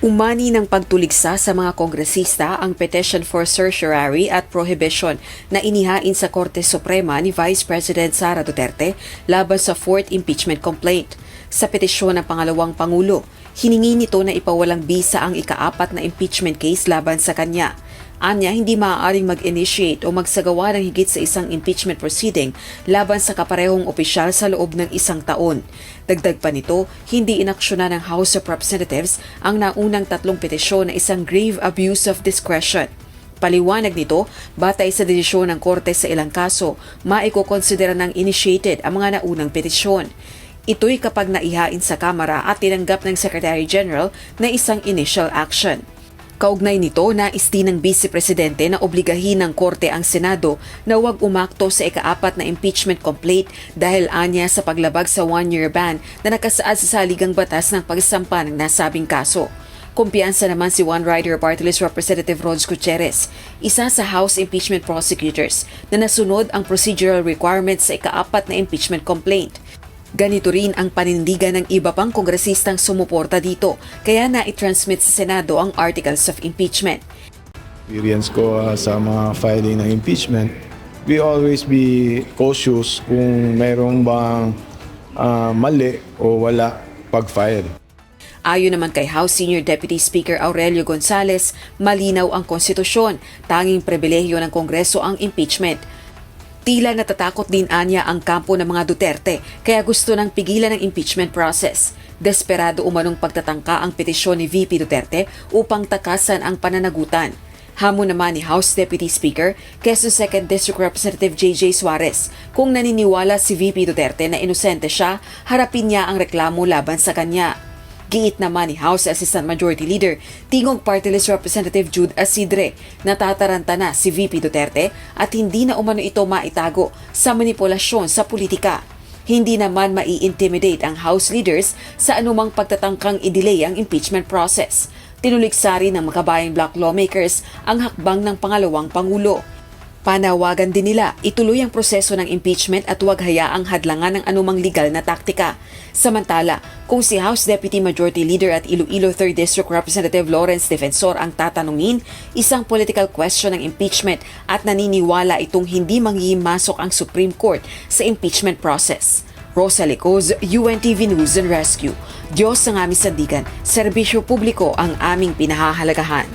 Umani ng pagtuligsa sa mga kongresista ang petition for certiorari at prohibition na inihain sa Korte Suprema ni Vice President Sara Duterte laban sa fourth impeachment complaint. Sa petisyon ng pangalawang Pangulo, hiningi nito na ipawalang bisa ang ika-4 na impeachment case laban sa kanya. Anya, hindi maaaring mag-initiate o magsagawa ng higit sa isang impeachment proceeding laban sa kaparehong opisyal sa loob ng 1 taon. Dagdag pa nito, hindi inaksyonan ng House of Representatives ang naunang 3 petisyon na isang grave abuse of discretion. Paliwanag nito, batay sa desisyon ng Korte sa ilang kaso, maikokonsidera ng initiated ang mga naunang petisyon. Ito'y kapag naihain sa Kamara at tinanggap ng Secretary General na isang initial action. Kaugnay nito, nais din ng Vice Presidente na obligahin ng Korte ang Senado na huwag umakto sa ika-4 na impeachment complaint dahil anya sa paglabag sa 1-year ban na nakasaad sa saligang batas ng pagsampa ng nasabing kaso. Kumpiyansa naman si One Rider Party List Representative Rods Gutierrez, isa sa House Impeachment Prosecutors, na nasunod ang procedural requirements sa ika-4 na impeachment complaint. Ganito rin ang panindigan ng iba pang kongresistang sumuporta dito, kaya na-transmit sa Senado ang Articles of Impeachment. Experience ko sa mga filing ng impeachment, we always be cautious kung mayroong bang mali o wala pag-file. Ayon naman kay House Senior Deputy Speaker Aurelio Gonzales, malinaw ang konstitusyon, tanging pribilehyo ng Kongreso ang impeachment. Tila natatakot din anya ang kampo ng mga Duterte kaya gusto nang pigilan ang impeachment process. Desperado umanong pagtatangka ang petisyon ni VP Duterte upang takasan ang pananagutan. Hamon naman ni House Deputy Speaker, Quezon 2nd District Representative J.J. Suarez, kung naniniwala si VP Duterte na inosente siya, harapin niya ang reklamo laban sa kanya. Giit naman ni House Assistant Majority Leader, Tingog Party List Representative Jude Asidre, natataranta na si VP Duterte at hindi na umano ito maitago sa manipulasyon sa politika. Hindi naman mai-intimidate ang House leaders sa anumang pagtatangkang i-delay ang impeachment process. Tinuliksa rin ng makabayang bloc lawmakers ang hakbang ng pangalawang Pangulo. Panawagan din nila ituloy ang proseso ng impeachment at huwag hayaang hadlangan ng anumang legal na taktika. Samantala, kung si House Deputy Majority Leader at Iloilo 3rd District Representative Lawrence Defensor ang tatanungin, isang political question ng impeachment at naniniwala itong hindi manghihimasok ang Supreme Court sa impeachment process. Rosa Licoz, UNTV News and Rescue. Diyos ang aming sandigan, serbisyo publiko ang aming pinahahalagahan.